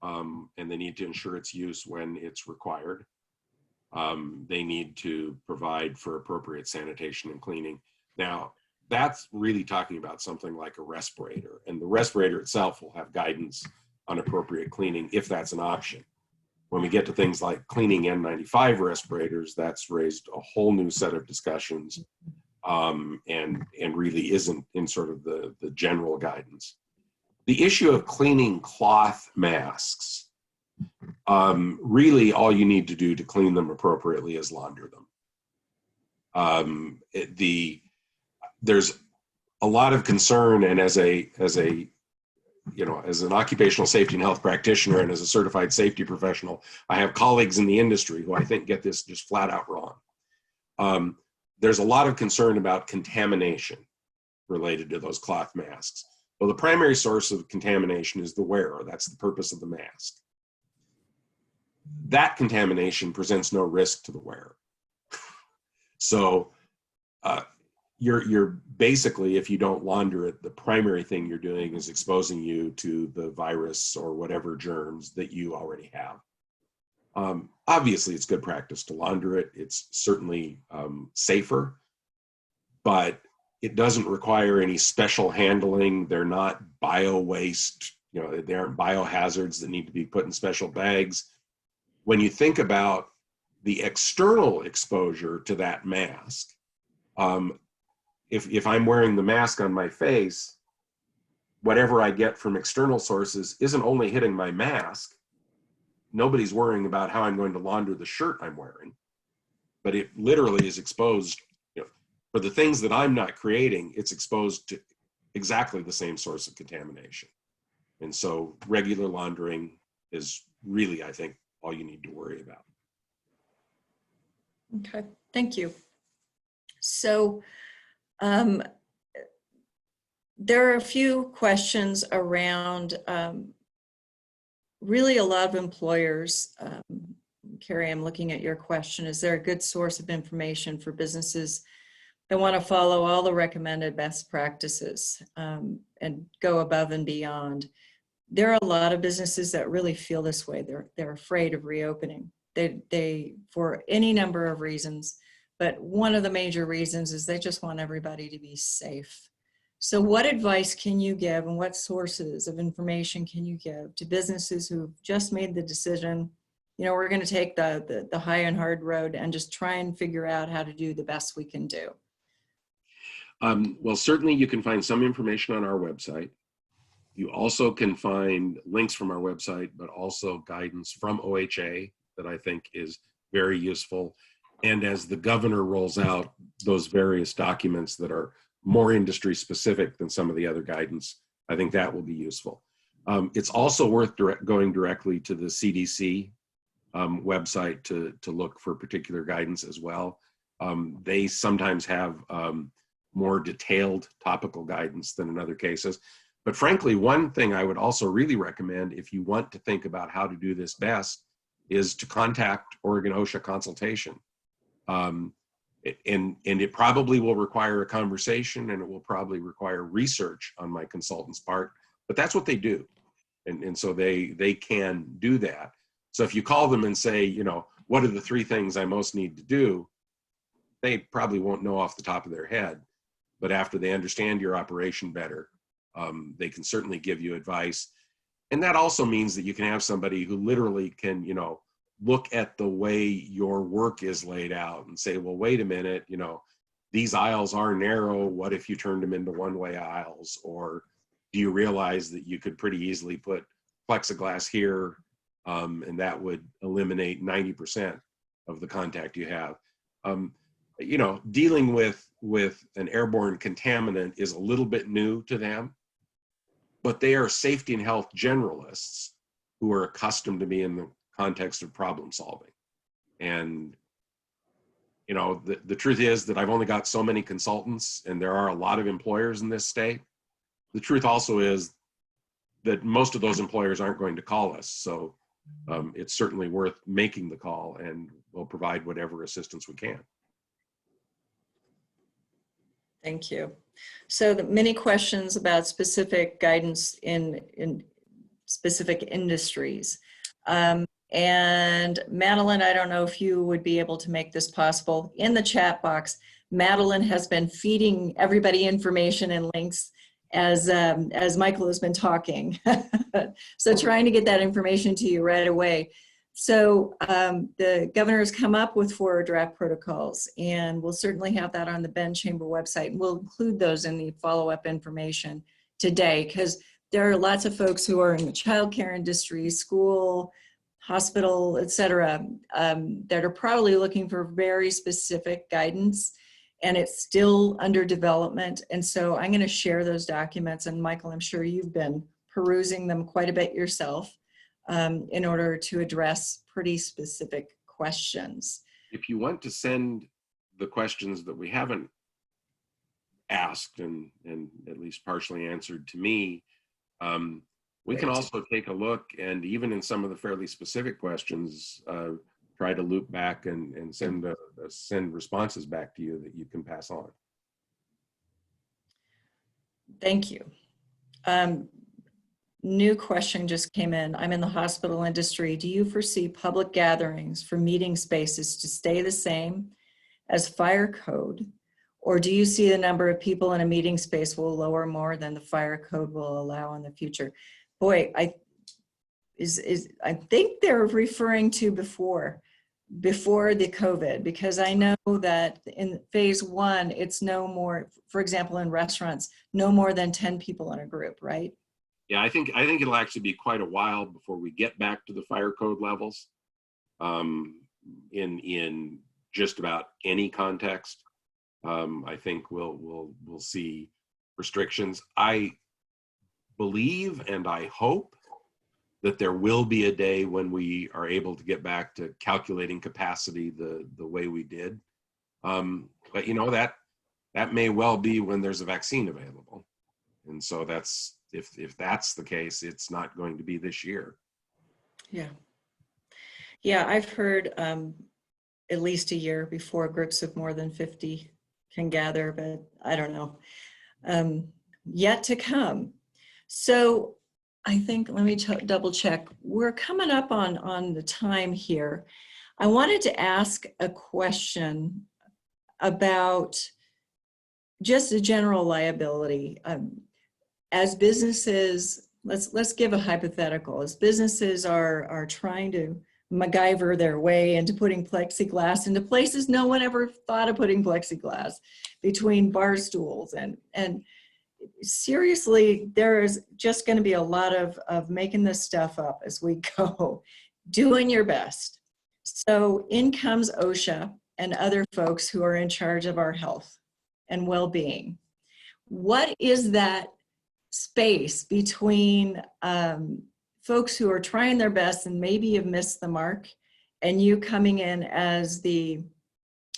and they need to ensure its use when it's required. They need to provide for appropriate sanitation and cleaning. Now, that's really talking about something like a respirator, and the respirator itself will have guidance on appropriate cleaning if that's an option. When we get to things like cleaning N95 respirators, that's raised a whole new set of discussions, and really isn't in sort of the general guidance. The issue of cleaning cloth masks, really all you need to do to clean them appropriately is launder them. There's a lot of concern, and as an occupational safety and health practitioner and as a certified safety professional, I have colleagues in the industry who I think get this just flat out wrong. There's a lot of concern about contamination related to those cloth masks. Well, the primary source of contamination is the wearer. That's the purpose of the mask. That contamination presents no risk to the wearer. So you're basically, if you don't launder it, the primary thing you're doing is exposing you to the virus or whatever germs that you already have. Obviously, it's good practice to launder it. It's certainly safer, but it doesn't require any special handling. They're not bio waste, they aren't biohazards that need to be put in special bags. When you think about the external exposure to that mask, if I'm wearing the mask on my face, whatever I get from external sources isn't only hitting my mask. Nobody's worrying about how I'm going to launder the shirt I'm wearing, but it literally is exposed. For the things that I'm not creating, it's exposed to exactly the same source of contamination. And so regular laundering is really, I think, all you need to worry about. Okay, thank you. So there are a few questions around really a lot of employers. Carrie, I'm looking at your question. Is there a good source of information for businesses that want to follow all the recommended best practices and go above and beyond? There are a lot of businesses that really feel this way. They're afraid of reopening. They for any number of reasons, but one of the major reasons is they just want everybody to be safe. So what advice can you give, and what sources of information can you give to businesses who've just made the decision, we're going to take the high and hard road and just try and figure out how to do the best we can do? Well, certainly you can find some information on our website. You also can find links from our website, but also guidance from OHA that I think is very useful. And as the governor rolls out those various documents that are more industry specific than some of the other guidance, I think that will be useful. It's also worth going directly to the CDC website to look for particular guidance as well. They sometimes have more detailed topical guidance than in other cases. But frankly, one thing I would also really recommend if you want to think about how to do this best is to contact Oregon OSHA consultation. And it probably will require a conversation, and it will probably require research on my consultant's part, but that's what they do. And so they can do that. So if you call them and say, you know, what are the 3 things I most need to do? They probably won't know off the top of their head, but after they understand your operation better, they can certainly give you advice. And that also means that you can have somebody who literally can, you know, look at the way your work is laid out and say, well, wait a minute, you know, these aisles are narrow. What if you turned them into one-way aisles? Or do you realize that you could pretty easily put plexiglass here and that would eliminate 90% of the contact you have? You know, dealing with an airborne contaminant is a little bit new to them, but they are safety and health generalists who are accustomed to be in the context of problem solving. And, you know, the truth is that I've only got so many consultants, and there are a lot of employers in this state. The truth also is that most of those employers aren't going to call us. So it's certainly worth making the call, and we'll provide whatever assistance we can. Thank you. So the many questions about specific guidance in specific industries. And Madeline, I don't know if you would be able to make this possible. In the chat box, Madeline has been feeding everybody information and links as Michael has been talking. So trying to get that information to you right away. So the governor has come up with 4 draft protocols, and we'll certainly have that on the Bend Chamber website. And we'll include those in the follow-up information today, because there are lots of folks who are in the childcare industry, school, hospital, et cetera, that are probably looking for very specific guidance, and it's still under development. And so I'm going to share those documents. And Michael, I'm sure you've been perusing them quite a bit yourself in order to address pretty specific questions. If you want to send the questions that we haven't asked and at least partially answered to me, we can also take a look, and even in some of the fairly specific questions, try to loop back and send responses back to you that you can pass on. Thank you. New question just came in. I'm in the hospital industry. Do you foresee public gatherings for meeting spaces to stay the same as fire code? Or do you see the number of people in a meeting space will lower more than the fire code will allow in the future? Boy, I think they're referring to before the COVID, because I know that in phase 1, it's no more, for example, in restaurants, no more than 10 people in a group, right? Yeah, I think it'll actually be quite a while before we get back to the fire code levels in just about any context. I think we'll see restrictions. I believe and I hope that there will be a day when we are able to get back to calculating capacity the way we did. But you know, that may well be when there's a vaccine available. And so that's, if that's the case, it's not going to be this year. Yeah. Yeah, I've heard at least a year before groups of more than 50 can gather, but I don't know. Yet to come. So I think, let me double check. We're coming up on the time here. I wanted to ask a question about just the general liability. As businesses, let's give a hypothetical. As businesses are trying to MacGyver their way into putting plexiglass into places no one ever thought of putting plexiglass between bar stools, and seriously, there is just going to be a lot of making this stuff up as we go, doing your best. So in comes OSHA, and other folks who are in charge of our health and well-being. What is that space between folks who are trying their best and maybe have missed the mark, and you coming in as the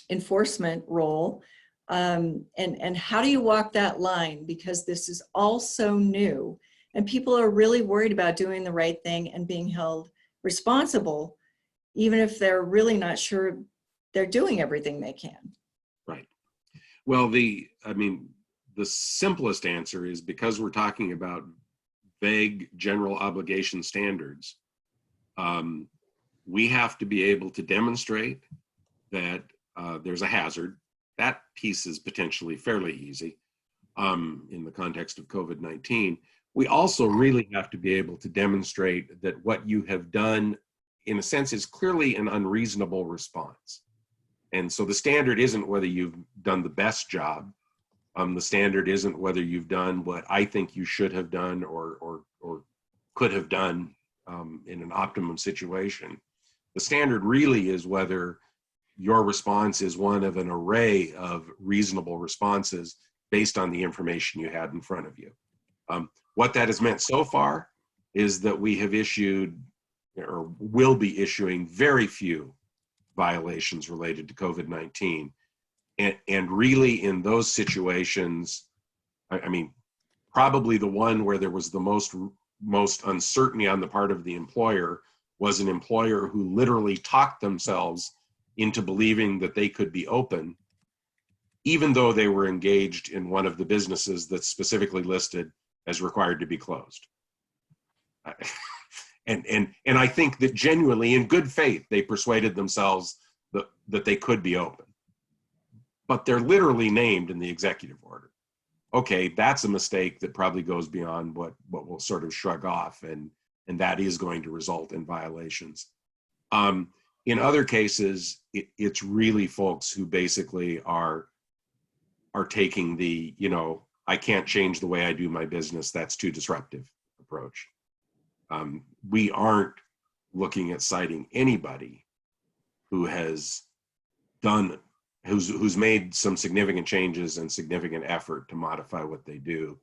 enforcement role? And how do you walk that line? Because this is all so new, and people are really worried about doing the right thing and being held responsible, even if they're really not sure they're doing everything they can. Right. Well, the simplest answer is, because we're talking about vague general obligation standards, we have to be able to demonstrate that there's a hazard. That piece is potentially fairly easy in the context of COVID-19. We also really have to be able to demonstrate that what you have done, in a sense, is clearly an unreasonable response. And so the standard isn't whether you've done the best job. The standard isn't whether you've done what I think you should have done or could have done in an optimum situation. The standard really is whether your response is one of an array of reasonable responses based on the information you had in front of you. What that has meant so far is that we have issued, or will be issuing, very few violations related to COVID-19. And really, in those situations, I mean, probably the one where there was the most uncertainty on the part of the employer was an employer who literally talked themselves into believing that they could be open, even though they were engaged in one of the businesses that's specifically listed as required to be closed. And I think that genuinely, in good faith, they persuaded themselves that they could be open. But they're literally named in the executive order. Okay, that's a mistake that probably goes beyond what we'll sort of shrug off, and that is going to result in violations. In other cases, it's really folks who basically are taking the, I can't change the way I do my business, that's too disruptive approach. We aren't looking at citing anybody who has who's made some significant changes and significant effort to modify what they do.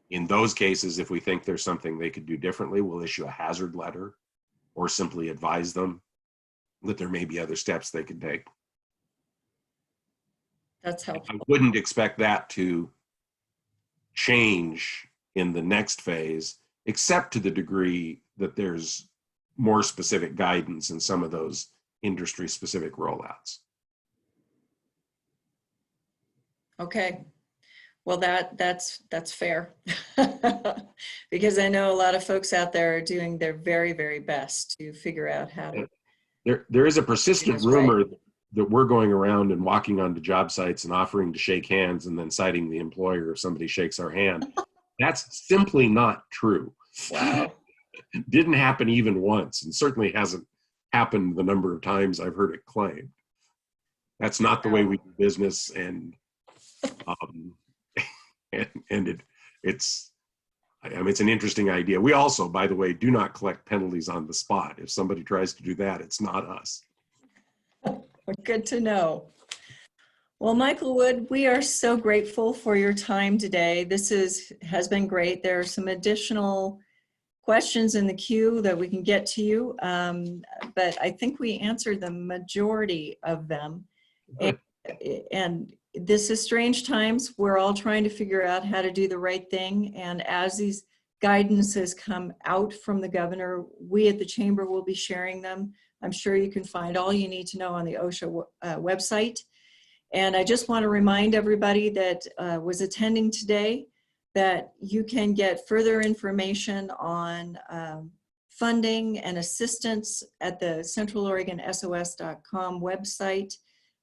In those cases, if we think there's something they could do differently, we'll issue a hazard letter or simply advise them that there may be other steps they can take. That's helpful. I wouldn't expect that to change in the next phase, except to the degree that there's more specific guidance in some of those industry-specific rollouts. Okay, well, that's fair. Because I know a lot of folks out there are doing their very, very best to figure out how to. There is a persistent rumor that we're going around and walking onto job sites and offering to shake hands and then citing the employer if somebody shakes our hand. That's simply not true. Wow. Didn't happen even once, and certainly hasn't happened the number of times I've heard it claimed. That's not the way we do business, and it's an interesting idea. We also, by the way, do not collect penalties on the spot. If somebody tries to do that, it's not us. Good to know. Well, Michael Wood, we are so grateful for your time today. This has been great. There are some additional questions in the queue that we can get to you, but I think we answered the majority of them. And this is strange times. We're all trying to figure out how to do the right thing. And as these guidances come out from the governor, we at the Chamber will be sharing them. I'm sure you can find all you need to know on the OSHA website. And I just want to remind everybody that was attending today that you can get further information on funding and assistance at the CentralOregonSOS.com website.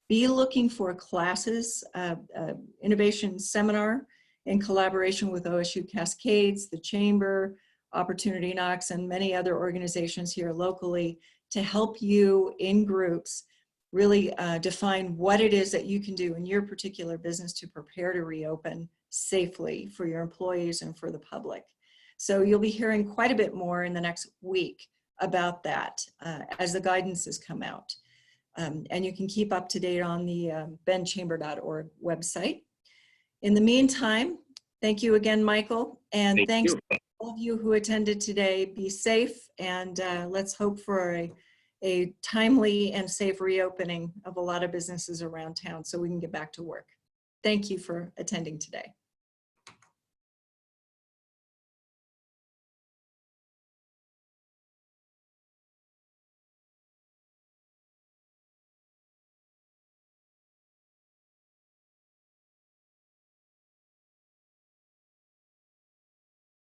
Be looking for classes, innovation seminar in collaboration with OSU Cascades, the Chamber, Opportunity Knox, and many other organizations here locally to help you in groups really define what it is that you can do in your particular business to prepare to reopen safely for your employees and for the public. So you'll be hearing quite a bit more in the next week about that as the guidances come out. And you can keep up to date on the benchamber.org website. In the meantime, thank you again, Michael, and Thank thanks you. to all of you who attended today. Be safe, and let's hope for a timely and safe reopening of a lot of businesses around town so we can get back to work. Thank you for attending today.